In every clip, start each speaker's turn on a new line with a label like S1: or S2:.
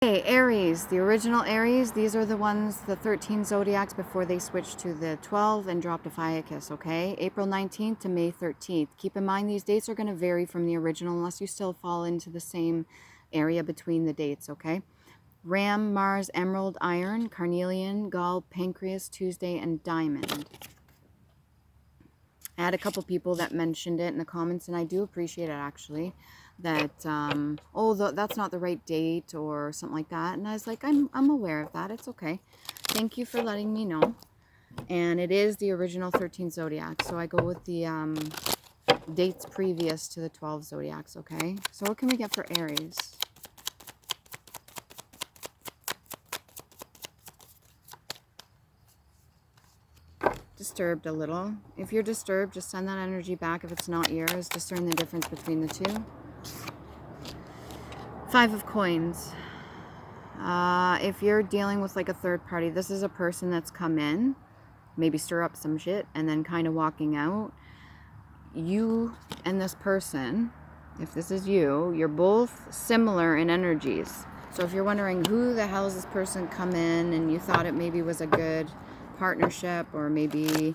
S1: Hey, Aries, the original Aries, these are the ones, the 13 zodiacs before they switched to the 12 and dropped a Fiacus, okay? April 19th to May 13th. Keep in mind these dates are going to vary from the original unless you still fall into the same area between the dates, okay? Ram, Mars, Emerald, Iron, Carnelian, Gall, Pancreas, Tuesday, and Diamond. I had a couple people that mentioned it in the comments, and I do appreciate it actually, that that's not the right date or something like that. And I was like, I'm aware of that. It's okay. Thank you for letting me know. And it is the original 13 zodiac, so I go with the dates previous to the 12 zodiacs. Okay, so what can we get for Aries? Disturbed a little. If you're disturbed, just send that energy back. If it's not yours, discern the difference between the two. 5 of coins. If you're dealing with like a third party, this is a person that's come in, maybe stir up some shit, and then kind of walking out. You and this person, if this is you, you're both similar in energies. So if you're wondering who the hell is this person come in and you thought it maybe was a good partnership, or maybe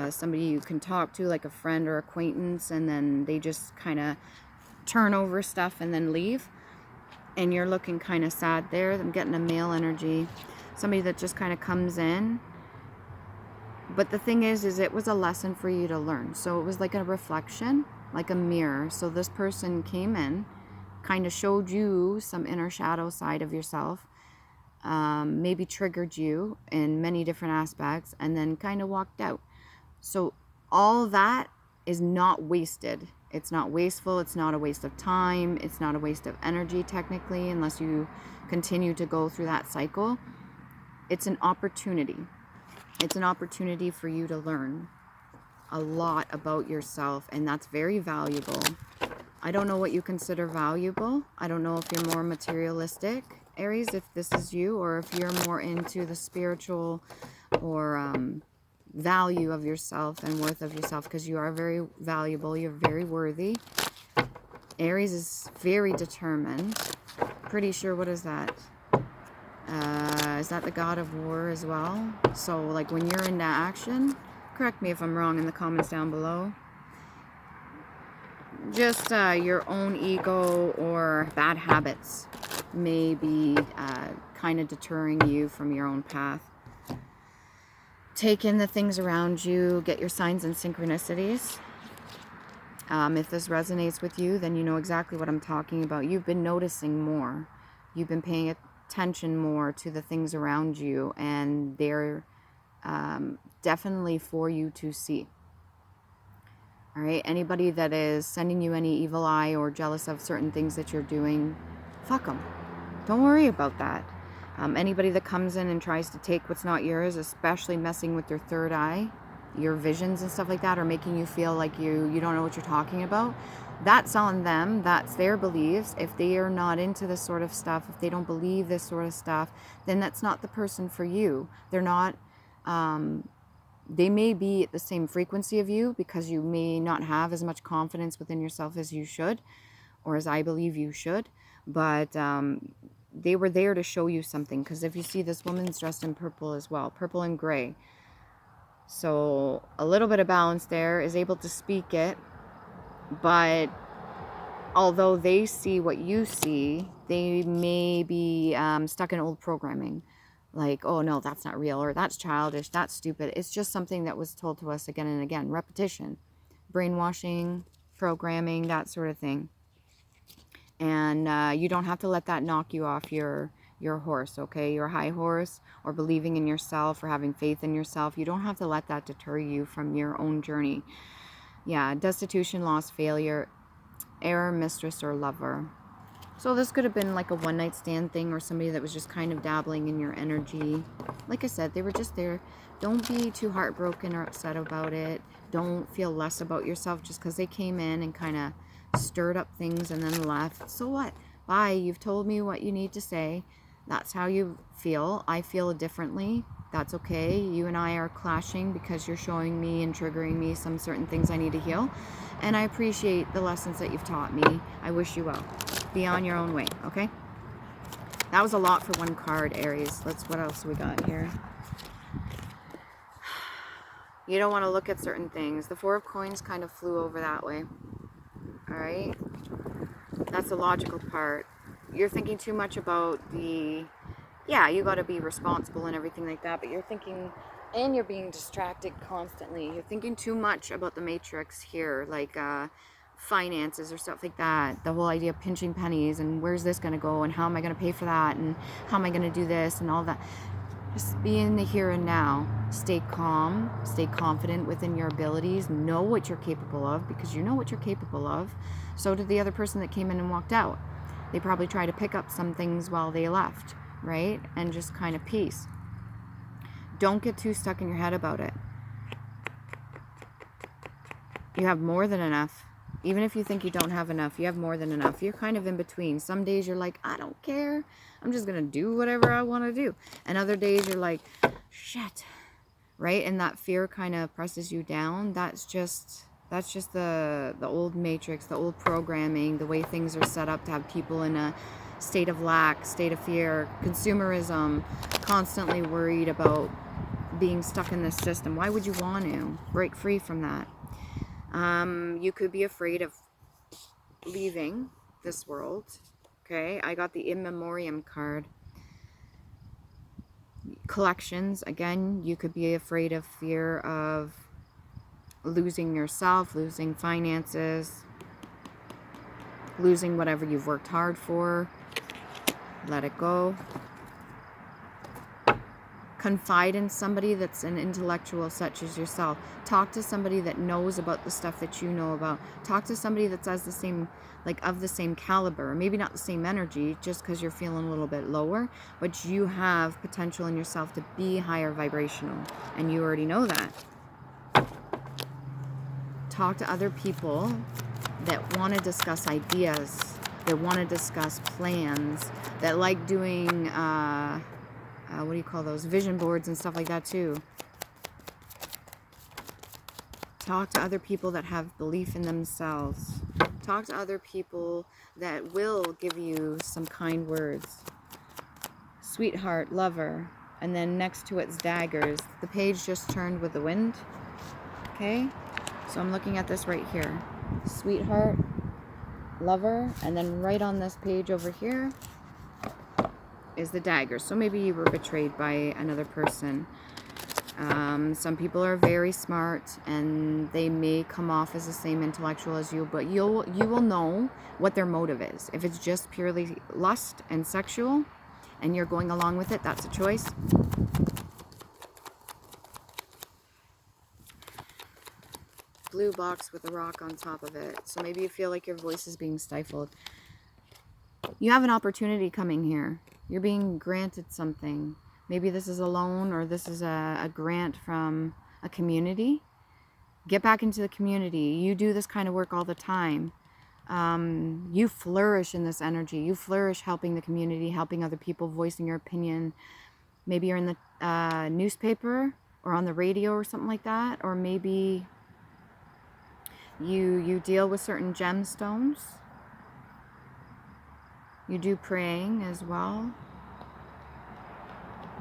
S1: somebody you can talk to, like a friend or acquaintance, and then they just kind of turn over stuff and then leave, and you're looking kind of sad there. I'm getting a male energy, somebody that just kind of comes in. But the thing is it was a lesson for you to learn. So it was like a reflection, like a mirror. So this person came in, kind of showed you some inner shadow side of yourself, maybe triggered you in many different aspects, and then kind of walked out. So all that is not wasted. It's not wasteful. It's not a waste of time. It's not a waste of energy, technically, unless you continue to go through that cycle. It's an opportunity. It's an opportunity for you to learn a lot about yourself, and that's very valuable. I don't know what you consider valuable. I don't know if you're more materialistic, Aries, if this is you, or if you're more into the spiritual or value of yourself and worth of yourself, because you are very valuable. You're very worthy. Aries is very determined. Pretty sure, what is that? Is that the god of war as well? So like when you're into action, correct me if I'm wrong in the comments down below. Just your own ego or bad habits may be kind of deterring you from your own path. Take in the things around you, get your signs and synchronicities. If this resonates with you, then you know exactly what I'm talking about. You've been noticing more. You've been paying attention more to the things around you, and they're definitely for you to see. All right, anybody that is sending you any evil eye or jealous of certain things that you're doing, fuck them. Don't worry about that. Anybody that comes in and tries to take what's not yours, especially messing with your third eye, your visions and stuff like that, or making you feel like you don't know what you're talking about, that's on them. That's their beliefs. If they are not into this sort of stuff, if they don't believe this sort of stuff, then that's not the person for you. They're not, they may be at the same frequency of you, because you may not have as much confidence within yourself as you should, or as I believe you should, but they were there to show you something. Because if you see, this woman's dressed in purple as well, purple and gray. So a little bit of balance there, is able to speak it. But although they see what you see, they may be stuck in old programming. Like, oh no, that's not real, or that's childish, that's stupid. It's just something that was told to us again and again. Repetition, brainwashing, programming, that sort of thing. And you don't have to let that knock you off your horse, okay? Your high horse, or believing in yourself, or having faith in yourself. You don't have to let that deter you from your own journey. Yeah, destitution, loss, failure, error, mistress, or lover. So this could have been like a one-night stand thing, or somebody that was just kind of dabbling in your energy. Like I said, they were just there. Don't be too heartbroken or upset about it. Don't feel less about yourself just because they came in and kind of stirred up things and then left. So what? Bye. You've told me what you need to say. That's how you feel. I feel differently. That's okay. You and I are clashing because you're showing me and triggering me some certain things I need to heal. And I appreciate the lessons that you've taught me. I wish you well. Be on your own way, okay? That was a lot for one card, Aries. What else we got here? You don't want to look at certain things. The Four of Coins kind of flew over that way. All right? That's the logical part. You're thinking too much about the... Yeah, you got to be responsible and everything like that, but you're thinking... And you're being distracted constantly. You're thinking too much about the matrix here, like finances or stuff like that. The whole idea of pinching pennies and where's this going to go and how am I going to pay for that and how am I going to do this and all that. Just be in the here and now. Stay calm. Stay confident within your abilities. Know what you're capable of, because you know what you're capable of. So did the other person that came in and walked out. They probably tried to pick up some things while they left, right? And just kind of peace. Don't get too stuck in your head about it. You have more than enough. Even if you think you don't have enough, you have more than enough. You're kind of in between. Some days you're like, I don't care. I'm just going to do whatever I want to do. And other days you're like, shit. Right? And that fear kind of presses you down. That's just the old matrix, the old programming, the way things are set up to have people in a state of lack, state of fear, consumerism, constantly worried about being stuck in this system. Why would you want to break free from that? You could be afraid of leaving this world. Okay, I got the In Memoriam card. Collections, again, you could be afraid of fear of losing yourself, losing finances, losing whatever you've worked hard for. Let it go. Confide in somebody that's an intellectual such as yourself. Talk to somebody that knows about the stuff that you know about. Talk to somebody that's as the same, like of the same caliber. Maybe not the same energy, just because you're feeling a little bit lower, but you have potential in yourself to be higher vibrational, and you already know that. Talk to other people that want to discuss ideas, that want to discuss plans, that like doing what do you call those, vision boards and stuff like that too. Talk to other people that have belief in themselves. Talk to other people that will give you some kind words. Sweetheart, lover, and then next to it's daggers. The page just turned with the wind. Okay, so I'm looking at this right here. Sweetheart, lover, and then right on this page over here is the dagger. So maybe you were betrayed by another person. Some people are very smart and they may come off as the same intellectual as you, but you will know what their motive is. If it's just purely lust and sexual and you're going along with it, that's a choice. Blue box with a rock on top of it. So maybe you feel like your voice is being stifled. You have an opportunity coming here. You're being granted something. Maybe this is a loan or this is a grant from a community. Get back into the community. You do this kind of work all the time. You flourish in this energy. You flourish helping the community, helping other people, voicing your opinion. Maybe you're in the newspaper or on the radio or something like that. Or maybe you deal with certain gemstones. You do praying as well.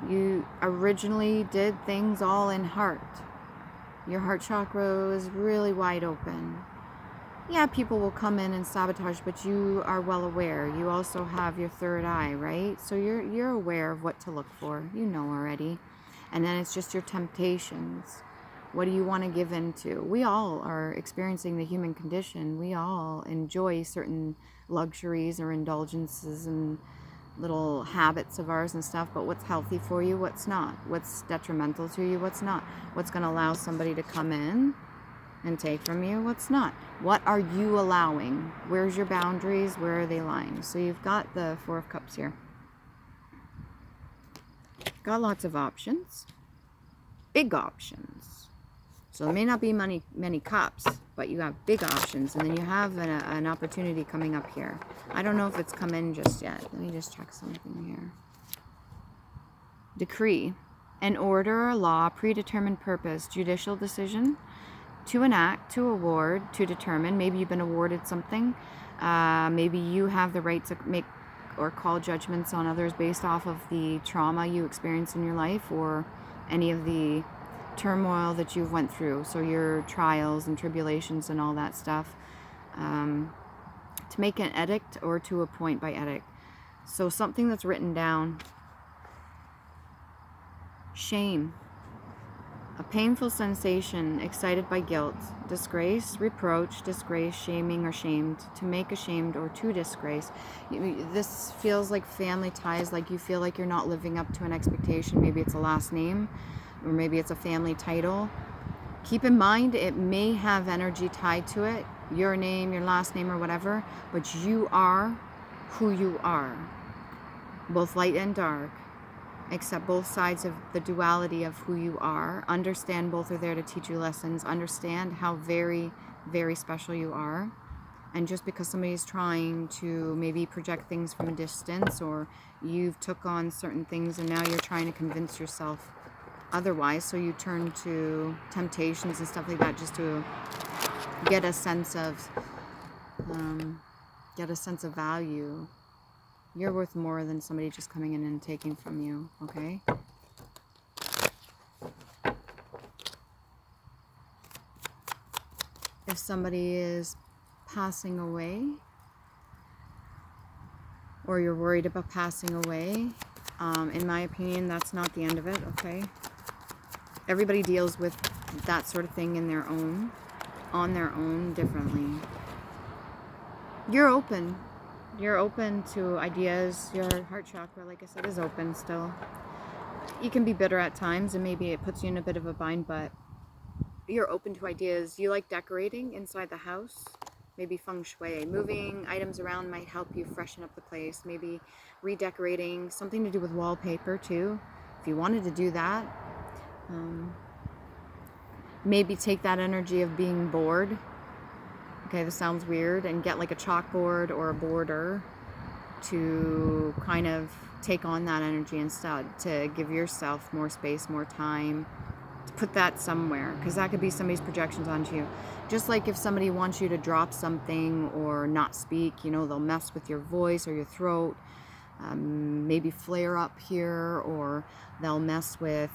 S1: You originally did things all in heart. Your heart chakra is really wide open. Yeah, people will come in and sabotage, but you are well aware. You also have your third eye, right? So you're aware of what to look for. You know already. And then it's just your temptations. What do you want to give into? We all are experiencing the human condition. We all enjoy certain luxuries or indulgences and little habits of ours and stuff, but what's healthy for you, what's not? What's detrimental to you, what's not? What's going to allow somebody to come in and take from you, what's not? What are you allowing? Where's your boundaries? Where are they lying? So you've got the Four of Cups here. Got lots of options. Big options. So there may not be many cups, but you have big options, and then you have an opportunity coming up here. I don't know if it's come in just yet. Let me just check something here. Decree. An order or law, predetermined purpose, judicial decision, to enact, to award, to determine. Maybe you've been awarded something. Maybe you have the right to make or call judgments on others based off of the trauma you experienced in your life or any of the turmoil that you've went through. So your trials and tribulations and all that stuff. To make an edict or to appoint by edict. So something that's written down. Shame. A painful sensation excited by guilt, disgrace, reproach, disgrace, shaming, or shamed, to make ashamed or to disgrace. This feels like family ties, like you feel like you're not living up to an expectation. Maybe it's a last name, or maybe it's a family title. Keep in mind, it may have energy tied to it, your name, your last name, or whatever, but you are who you are, both light and dark. Accept both sides of the duality of who you are. Understand both are there to teach you lessons. Understand how very, very special you are. And just because somebody's trying to maybe project things from a distance, or you've took on certain things and now you're trying to convince yourself otherwise, so you turn to temptations and stuff like that just to get a sense of value. You're worth more than somebody just coming in and taking from you, okay? If somebody is passing away, or you're worried about passing away, in my opinion, that's not the end of it, okay? Everybody deals with that sort of thing on their own differently. You're open. You're open to ideas. Your heart chakra, like I said, is open still. You can be bitter at times, and maybe it puts you in a bit of a bind, but you're open to ideas. You like decorating inside the house. Maybe feng shui. Moving items around might help you freshen up the place. Maybe redecorating. Something to do with wallpaper, too, if you wanted to do that. Maybe take that energy of being bored. Okay, this sounds weird, and get like a chalkboard or a border to kind of take on that energy instead, to give yourself more space, more time, to put that somewhere, because that could be somebody's projections onto you. Just like if somebody wants you to drop something or not speak, you know, they'll mess with your voice or your throat, maybe flare up here, or they'll mess with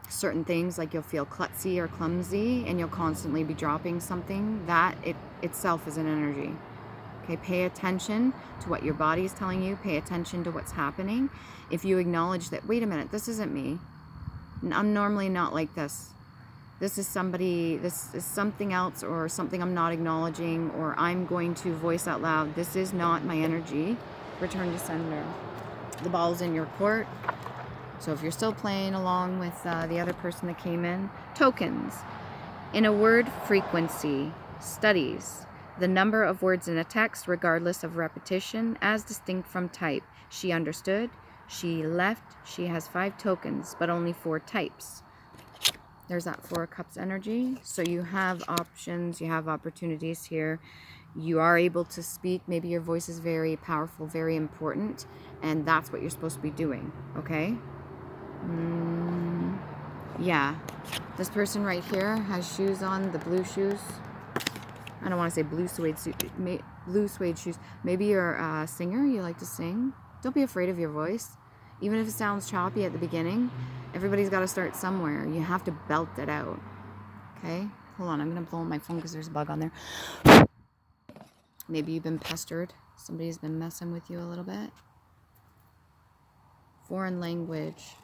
S1: certain things, like you'll feel klutzy or clumsy and you'll constantly be dropping something. That itself is an energy. Okay, pay attention to what your body is telling you. Pay attention to what's happening. If you acknowledge that, wait a minute, this isn't me. I'm normally not like this. This is something else, or something I'm not acknowledging, or I'm going to voice out loud, this is not my energy. Return to sender. The ball's in your court. So if you're still playing along with the other person that came in, tokens. In a word frequency, studies the number of words in a text regardless of repetition as distinct from type. She understood. She left. She has 5 tokens, but only 4 types. There's that 4 of Cups energy. So you have options. You have opportunities here. You are able to speak. Maybe your voice is very powerful, very important, and that's what you're supposed to be doing, okay? Yeah, this person right here has shoes on, the blue shoes. I don't want to say blue suede shoes. Maybe you're a singer, you like to sing. Don't be afraid of your voice. Even if it sounds choppy at the beginning, everybody's got to start somewhere. You have to belt it out, okay? Hold on, I'm going to blow on my phone because there's a bug on there. Maybe you've been pestered. Somebody's been messing with you a little bit. Foreign language.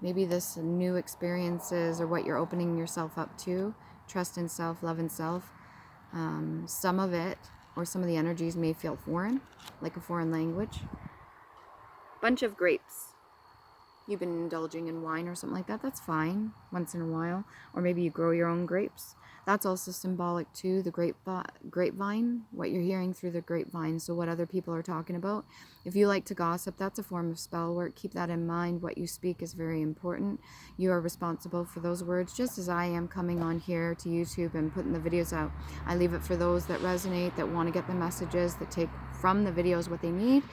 S1: Maybe this new experiences or what you're opening yourself up to. Trust in self, love in self. Some of it, or some of the energies may feel foreign, like a foreign language. Bunch of grapes. You've been indulging in wine or something like that. That's fine, once in a while. Or maybe you grow your own grapes. That's also symbolic too, the grapevine, what you're hearing through the grapevine, so what other people are talking about. If you like to gossip, that's a form of spell work. Keep that in mind. What you speak is very important. You are responsible for those words, just as I am coming on here to YouTube and putting the videos out. I leave it for those that resonate, that want to get the messages, that take from the videos what they need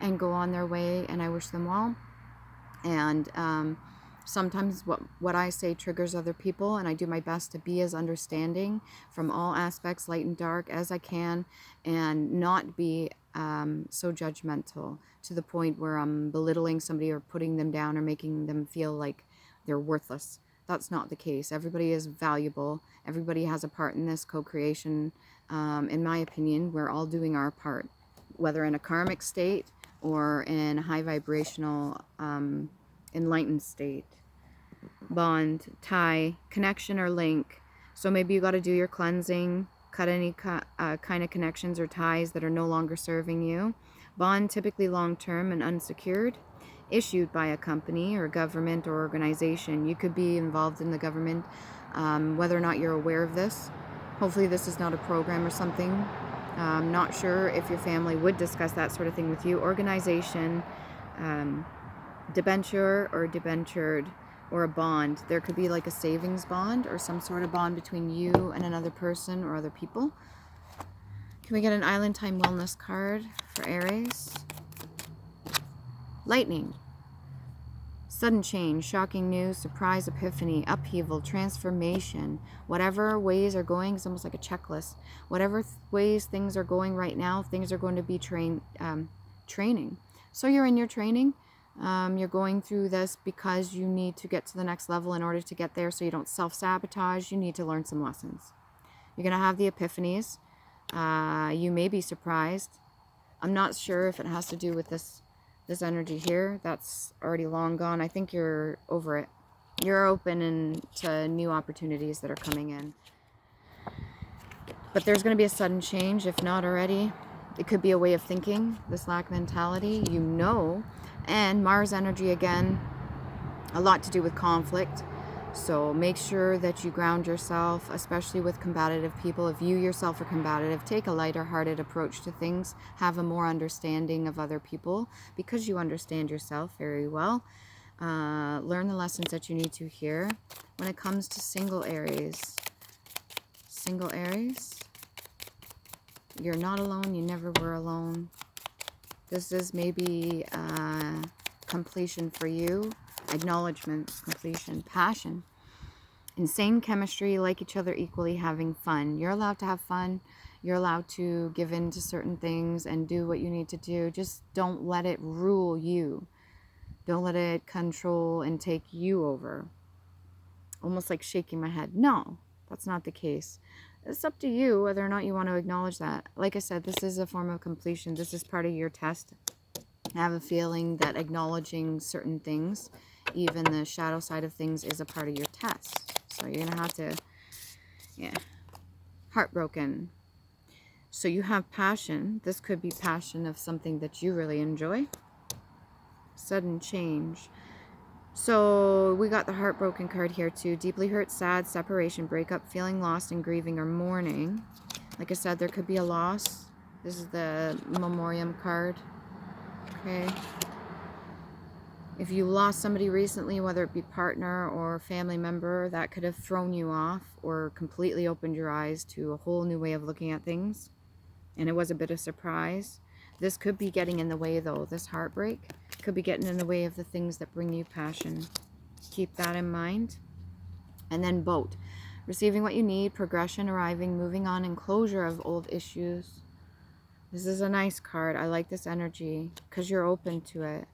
S1: and go on their way, and I wish them well. And sometimes what I say triggers other people, and I do my best to be as understanding from all aspects, light and dark, as I can, and not be so judgmental to the point where I'm belittling somebody or putting them down or making them feel like they're worthless. That's not the case. Everybody is valuable. Everybody has a part in this co-creation. In my opinion, we're all doing our part, whether in a karmic state or in a high vibrational enlightened state. Bond, tie, connection, or link. So maybe you got to do your cleansing, cut any kind of connections or ties that are no longer serving you. Bond, typically long-term and unsecured, issued by a company or government or organization. You could be involved in the government, whether or not you're aware of this. Hopefully this is not a program or something. I'm not sure if your family would discuss that sort of thing with you. Organization, debenture or debentured, or a bond. There could be like a savings bond or some sort of bond between you and another person or other people. Can we get an Island Time Wellness card for Aries? Lightning. Sudden change, shocking news, surprise, epiphany, upheaval, transformation. Whatever ways are going, it's almost like a checklist. Whatever ways things are going right now, things are going to be training. So you're in your training. You're going through this because you need to get to the next level in order to get there, so you don't self-sabotage. You need to learn some lessons. You're going to have the epiphanies. You may be surprised. I'm not sure if it has to do with this energy here. That's already long gone. I think you're over it. You're open to new opportunities that are coming in. But there's going to be a sudden change, if not already. It could be a way of thinking, this lack mentality, you know. And Mars energy, again, a lot to do with conflict. So make sure that you ground yourself, especially with combative people. If you yourself are combative, take a lighter-hearted approach to things. Have a more understanding of other people because you understand yourself very well. Learn the lessons that you need to hear. When it comes to single Aries, you're not alone. You never were alone. This is maybe completion for you. Acknowledgement, completion, passion, insane chemistry, like each other equally, having fun. You're allowed to have fun. You're allowed to give in to certain things and do what you need to do. Just don't let it rule you. Don't let it control and take you over. Almost like shaking my head. No, that's not the case. It's up to you whether or not you want to acknowledge that. Like I said, this is a form of completion. This is part of your test. I have a feeling that acknowledging certain things, even the shadow side of things, is a part of your test. So you're going to have to, heartbroken. So you have passion. This could be passion of something that you really enjoy. Sudden change. So we got the heartbroken card here too. Deeply hurt, sad, separation, breakup, feeling lost and grieving or mourning. Like I said, there could be a loss. This is the memoriam card. Okay. If you lost somebody recently, whether it be partner or family member, that could have thrown you off or completely opened your eyes to a whole new way of looking at things. And it was a bit of surprise. This could be getting in the way though. This heartbreak could be getting in the way of the things that bring you passion. Keep that in mind. And then boat. Receiving what you need, progression, arriving, moving on, and closure of old issues. This is a nice card. I like this energy because you're open to it.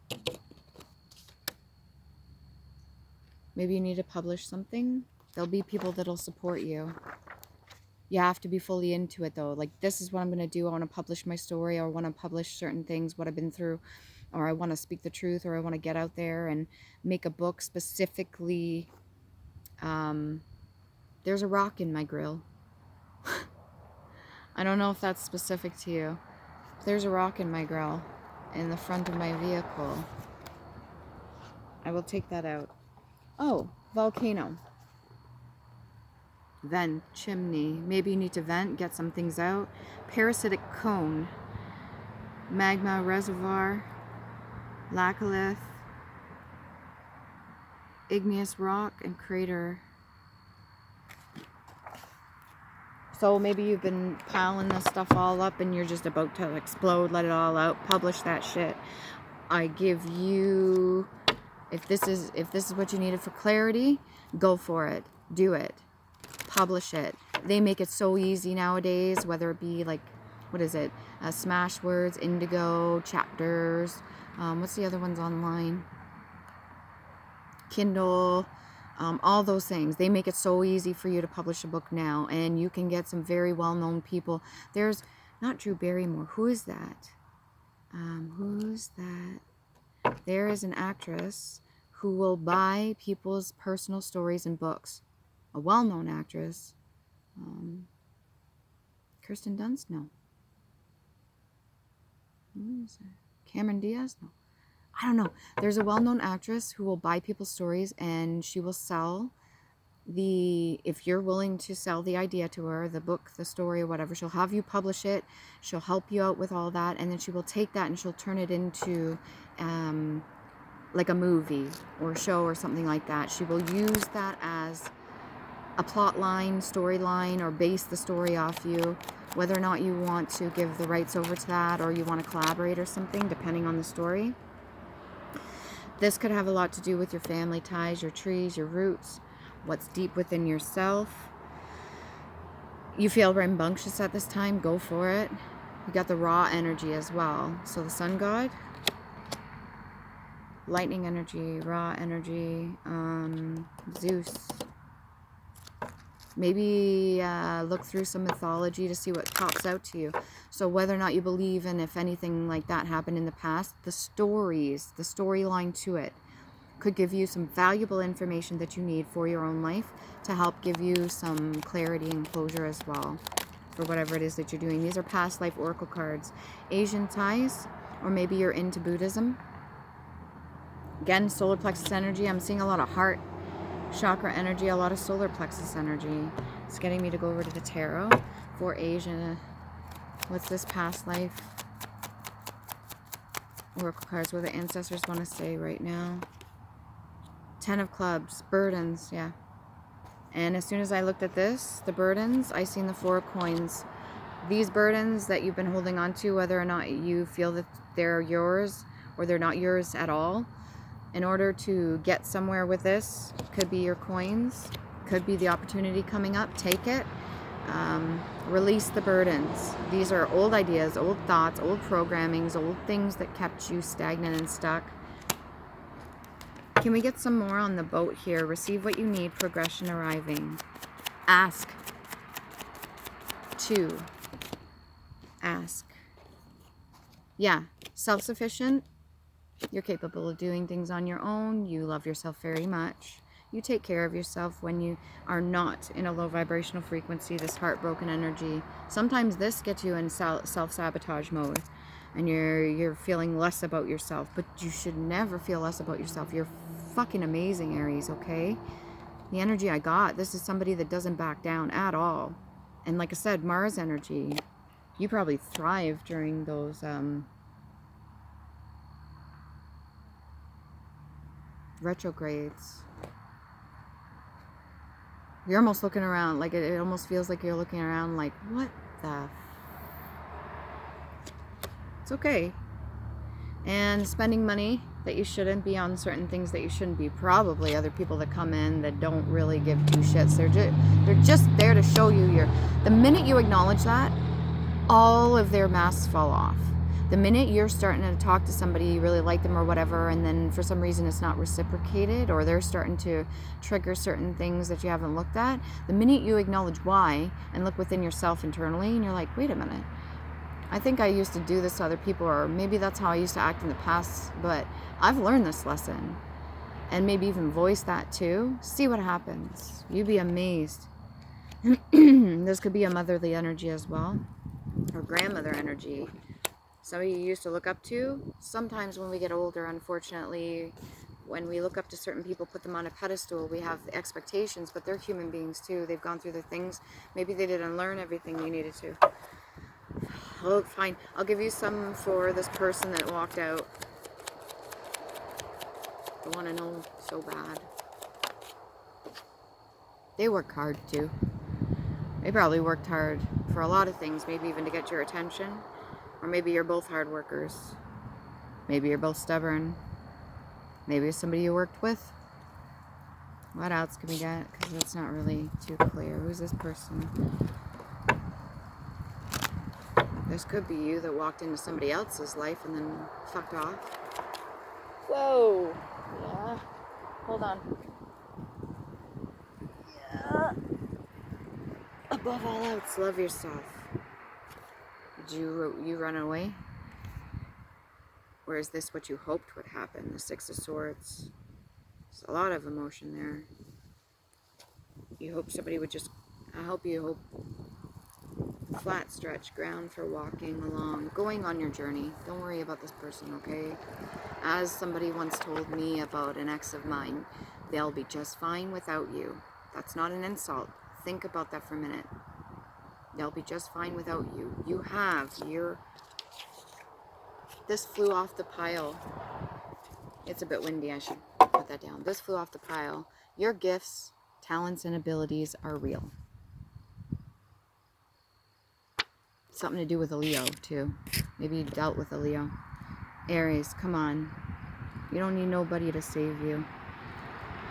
S1: Maybe you need to publish something. There'll be people that'll support you. You have to be fully into it though. Like, this is what I'm going to do. I want to publish my story, or I want to publish certain things, what I've been through, or I want to speak the truth, or I want to get out there and make a book specifically. There's a rock in my grill. I don't know if that's specific to you. There's a rock in my grill in the front of my vehicle. I will take that out. Oh, volcano. Vent, chimney. Maybe you need to vent, get some things out. Parasitic cone. Magma reservoir. Laccolith. Igneous rock and crater. So maybe you've been piling this stuff all up and you're just about to explode. Let it all out. Publish that shit. I give you, if this is what you needed for clarity, go for it. Do it. Publish it. They make it so easy nowadays, whether it be like what is it? Smashwords, Indigo, Chapters. What's the other ones online? Kindle. All those things. They make it so easy for you to publish a book now, and you can get some very well-known people. There's not Drew Barrymore. Who is that? Who's that? There is an actress who will buy people's personal stories and books. A well-known actress. Kirsten Dunst? No. Who is it? Cameron Diaz? No. I don't know. There's a well-known actress who will buy people's stories, and she will sell if you're willing to sell the idea to her, the book, the story, or whatever, she'll have you publish it. She'll help you out with all that, and then she will take that and she'll turn it into like a movie or a show or something like that. She will use that as a plot line, storyline, or base the story off you, whether or not you want to give the rights over to that or you want to collaborate or something, depending on the story. This could have a lot to do with your family ties, your trees, your roots, what's deep within yourself. You feel rambunctious at this time, go for it. You got the raw energy as well. So the sun god, lightning energy, raw energy, Zeus. Maybe look through some mythology to see what pops out to you. So whether or not you believe in if anything like that happened in the past, the stories, the storyline to it could give you some valuable information that you need for your own life to help give you some clarity and closure as well for whatever it is that you're doing. These are past life oracle cards. Asian ties, or maybe you're into Buddhism. Again, solar plexus energy. I'm seeing a lot of heart chakra energy, a lot of solar plexus energy. It's getting me to go over to the tarot for Asia. What's this past life oracle cards? What the ancestors want to say right now? 10 of clubs, burdens, yeah. And as soon as I looked at this, the burdens, I seen the 4 of coins. These burdens that you've been holding on to, whether or not you feel that they're yours or they're not yours at all, in order to get somewhere with this, could be your coins, could be the opportunity coming up, take it. Release the burdens. These are old ideas, old thoughts, old programmings, old things that kept you stagnant and stuck. Can we get some more on the boat here? Receive what you need, progression arriving. Ask. 2. Ask. Yeah, self-sufficient. You're capable of doing things on your own. You love yourself very much. You take care of yourself when you are not in a low vibrational frequency, this heartbroken energy. Sometimes this gets you in self-sabotage mode, and you're feeling less about yourself, but you should never feel less about yourself. You're fucking amazing, Aries, okay? The energy I got, this is somebody that doesn't back down at all. And like I said, Mars energy, you probably thrive during those retrogrades. You're almost looking around, like it almost feels like you're looking around like, what the it's okay. And spending money that you shouldn't be on certain things that you shouldn't be. Probably other people that come in that don't really give 2 shits. They're just there to show you the minute you acknowledge that, all of their masks fall off. The minute you're starting to talk to somebody, you really like them or whatever, and then for some reason it's not reciprocated, or they're starting to trigger certain things that you haven't looked at, the minute you acknowledge why and look within yourself internally, and you're like, wait a minute, I think I used to do this to other people, or maybe that's how I used to act in the past, but I've learned this lesson. And maybe even voice that too. See what happens. You'd be amazed. This could be a motherly energy as well, or grandmother energy. Somebody you used to look up to. Sometimes when we get older, unfortunately, when we look up to certain people, put them on a pedestal, we have expectations, but they're human beings too. They've gone through the things. Maybe they didn't learn everything they needed to. Oh, fine. I'll give you some for this person that walked out. I want to know so bad. They work hard too. They probably worked hard for a lot of things, maybe even to get your attention. Or maybe you're both hard workers. Maybe you're both stubborn. Maybe it's somebody you worked with. What else can we get? Because that's not really too clear. Who's this person? This could be you that walked into somebody else's life and then fucked off. Whoa. Yeah. Hold on. Yeah. Above all else, love yourself. Did you run away? Or is this what you hoped would happen? The Six of Swords. There's a lot of emotion there. You hope somebody would just help you. Hope flat stretch ground for walking along, going on your journey. Don't worry about this person, okay? As somebody once told me about an ex of mine, they'll be just fine without you. That's not an insult. Think about that for a minute. They'll be just fine without you. You have your... This flew off the pile. It's a bit windy, I should put that down. This flew off the pile. Your gifts, talents, and abilities are real. Something to do with a Leo, too. Maybe you dealt with a Leo. Aries, come on. You don't need nobody to save you.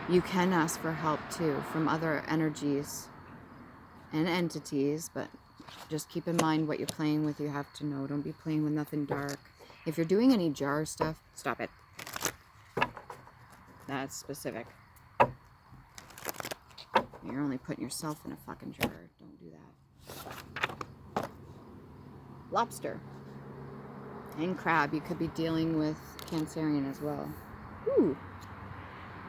S1: You can ask for help, too, from other energies and entities, but just keep in mind what you're playing with. You have to know. Don't be playing with nothing dark. If you're doing any jar stuff, stop it. That's specific. You're only putting yourself in a fucking jar. Don't do that. Lobster and crab. You could be dealing with Cancerian as well. Ooh,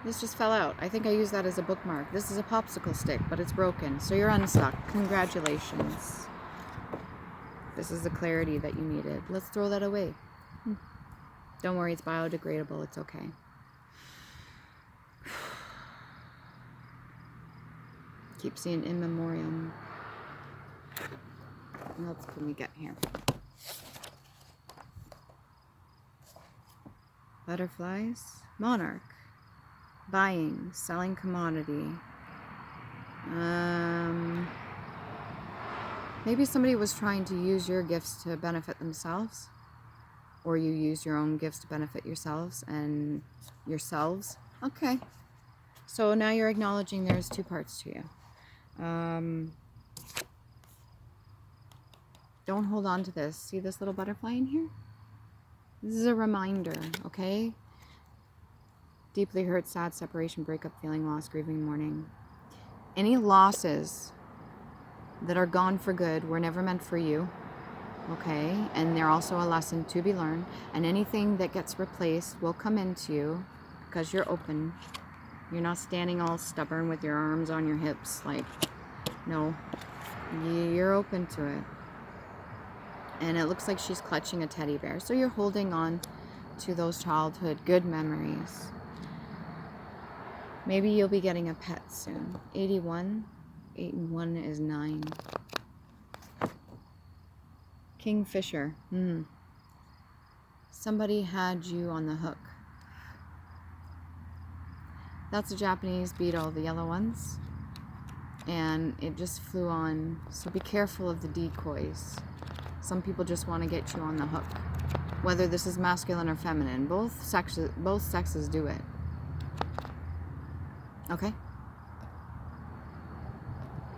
S1: this just fell out. I think I used that as a bookmark. This is a popsicle stick, but it's broken, so you're unstuck. Congratulations. This is the clarity that you needed. Let's throw that away. Don't worry, it's biodegradable. It's okay. Keep seeing in memoriam. What else can we get here? Butterflies. Monarch. Buying. Selling commodity. Maybe somebody was trying to use your gifts to benefit themselves. Or you use your own gifts to benefit yourselves and yourselves. Okay. So now you're acknowledging there's two parts to you. Don't hold on to this. See this little butterfly in here? This is a reminder, okay? Deeply hurt, sad, separation, breakup, feeling, loss, grieving, mourning. Any losses that are gone for good were never meant for you, okay? And they're also a lesson to be learned. And anything that gets replaced will come into you because you're open. You're not standing all stubborn with your arms on your hips. Like, no, you're open to it. And it looks like she's clutching a teddy bear. So you're holding on to those childhood good memories. Maybe you'll be getting a pet soon. 81. 8 and 1 is 9. Kingfisher. Somebody had you on the hook. That's a Japanese beetle, the yellow ones. And it just flew on. So be careful of the decoys. Some people just want to get you on the hook. Whether this is masculine or feminine. Both sexes do it. Okay?